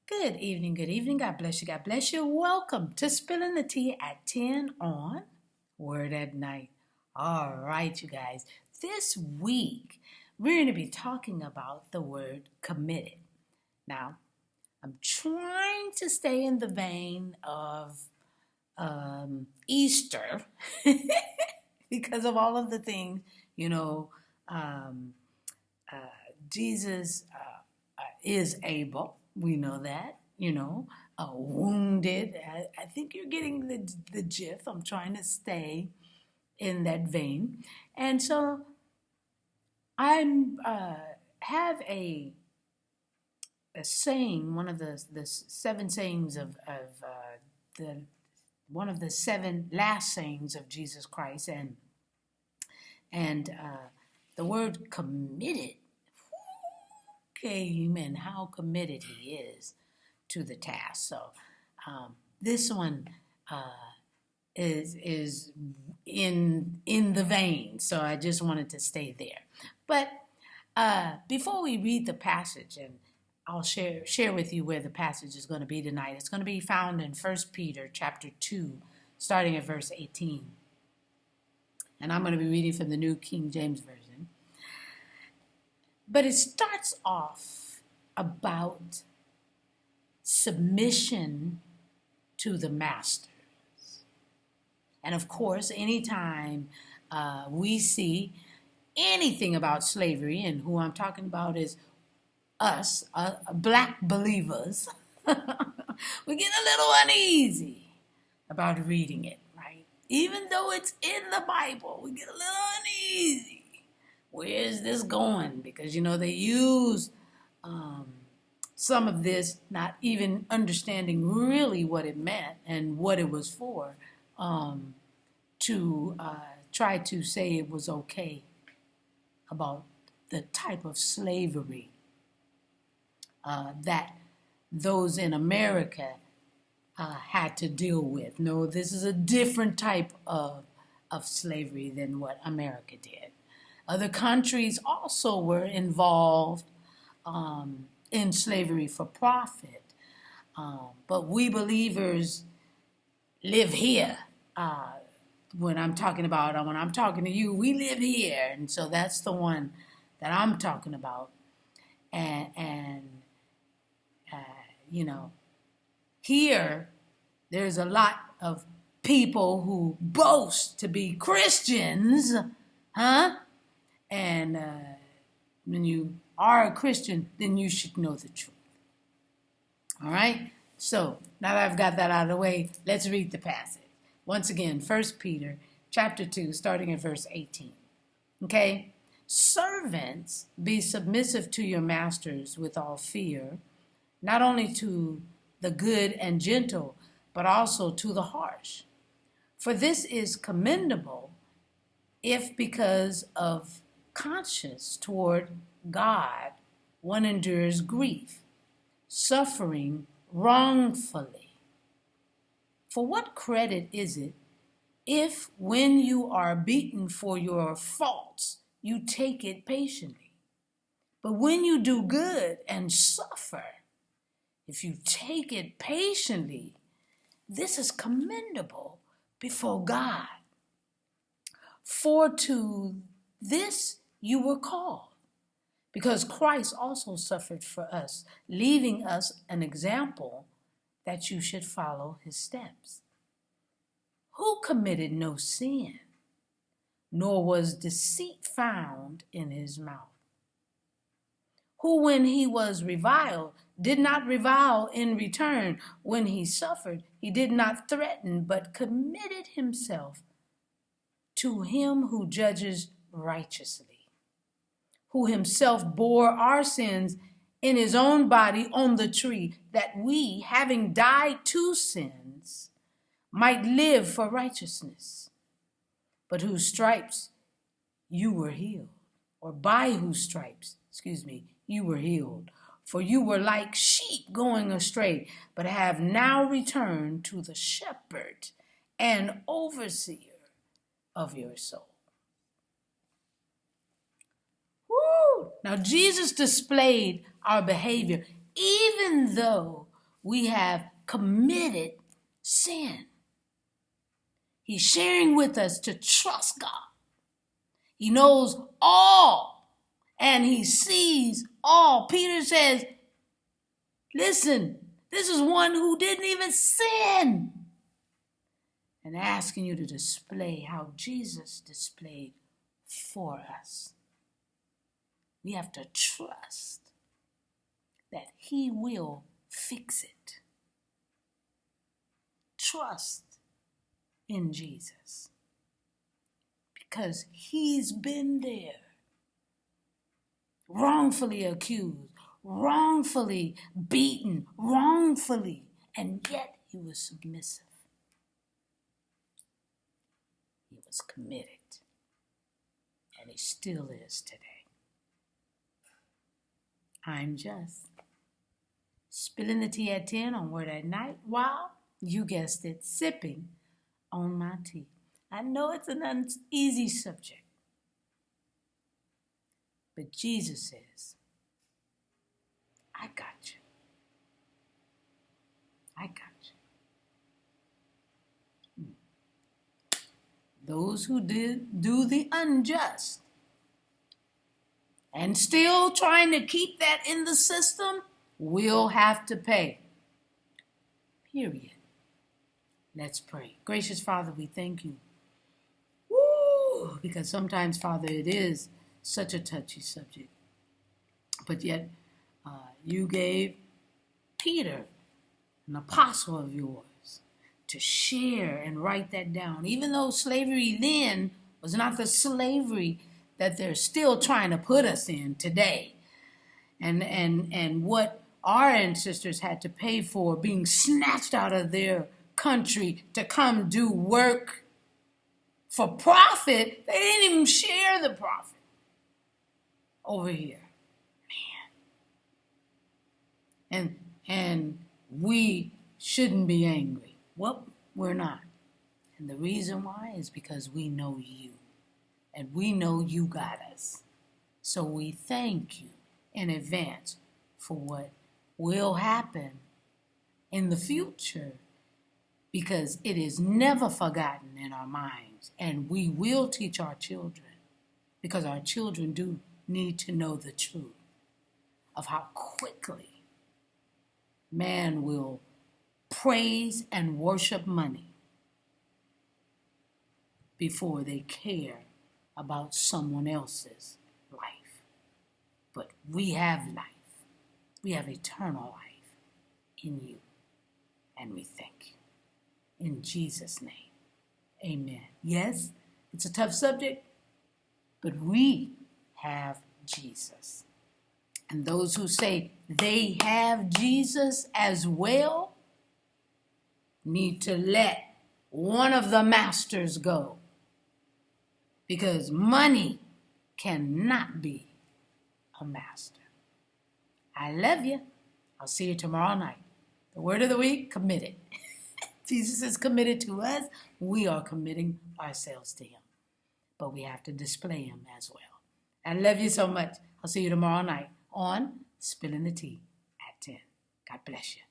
Good evening, good evening. God bless you, God bless you. Welcome to Spilling the Tea at 10 on Word at Night. All right, you guys. This week, we're going to be talking about the word committed. Now, I'm trying to stay in the vein of Easter because of all of the things, um, Jesus is able. We know that, wounded. I think you're getting the gist. I'm trying to stay in that vein. And so I'm have a saying, one of the seven sayings of the one of the seven last sayings of Jesus Christ, and the word committed came, and how committed he is to the task. So this one is in the vein. So I just wanted to stay there. But before we read the passage, and I'll share with you where the passage is going to be tonight. It's going to be found in 1 Peter chapter 2, starting at verse 18. And I'm going to be reading from the New King James Version. But it starts off about submission to the masters. And of course, anytime we see anything about slavery, and who I'm talking about is us, black believers, we get a little uneasy about reading it, right? Even though it's in the Bible, we get a little uneasy. Where is this going? Because, they use some of this, not even understanding really what it meant and what it was for, to try to say it was okay about the type of slavery that those in America had to deal with. No, this is a different type of slavery than what America did. Other countries also were involved in slavery for profit. But we believers live here. When I'm talking to you, we live here. And so that's the one that I'm talking about. And here there's a lot of people who boast to be Christians, And when you are a Christian, then you should know the truth. All right? So, now that I've got that out of the way, let's read the passage. Once again, 1 Peter chapter 2, starting at verse 18. Okay? Servants, be submissive to your masters with all fear, not only to the good and gentle, but also to the harsh. For this is commendable if because of conscience toward God one endures grief, suffering wrongfully. For what credit is it if when you are beaten for your faults, you take it patiently? But when you do good and suffer, if you take it patiently, this is commendable before God. For to this you were called, because Christ also suffered for us, leaving us an example that you should follow his steps. Who committed no sin, nor was deceit found in his mouth. Who, when he was reviled, did not revile in return. When he suffered, he did not threaten, but committed himself to him who judges righteously, who himself bore our sins in his own body on the tree, that we, having died to sins, might live for righteousness, but whose stripes you were healed, or by whose stripes, you were healed. For you were like sheep going astray, but have now returned to the shepherd and overseer of your soul. Woo! Now Jesus displayed our behavior, even though we have committed sin. He's sharing with us to trust God. He knows all and he sees all. Peter says, listen, this is one who didn't even sin. And asking you to display how Jesus displayed for us. We have to trust that he will fix it. Trust in Jesus. Because he's been there. Wrongfully accused, wrongfully beaten, wrongfully, and yet he was submissive. He was committed. And he still is today. I'm just spilling the tea at 10 on Word at Night while, you guessed it, sipping on my tea. I know it's an uneasy subject, but Jesus says, I got you. I got you. Those who do the unjust and still trying to keep that in the system will have to pay. Period. Let's pray. Gracious Father, we thank you. Woo! Because sometimes, Father, it is such a touchy subject. But yet, you gave Peter, an apostle of yours, to share and write that down. Even though slavery then was not the slavery that they're still trying to put us in today. And what our ancestors had to pay for being snatched out of their country to come do work for profit. They didn't even share the profit over here. Man. And we shouldn't be angry. Well, we're not. And the reason why is because we know you. And we know you got us. So we thank you in advance for what will happen in the future, because it is never forgotten in our minds. And we will teach our children, because our children do need to know the truth of how quickly man will praise and worship money before they care about someone else's life. But we have life. We have eternal life in you. And we thank you. In Jesus' name, amen. Yes, it's a tough subject, but we have Jesus. And those who say they have Jesus as well need to let one of the masters go. Because money cannot be a master. I love you. I'll see you tomorrow night. The word of the week, committed. Jesus is committed to us. We are committing ourselves to him. But we have to display him as well. I love you so much. I'll see you tomorrow night on Spilling the Tea at 10. God bless you.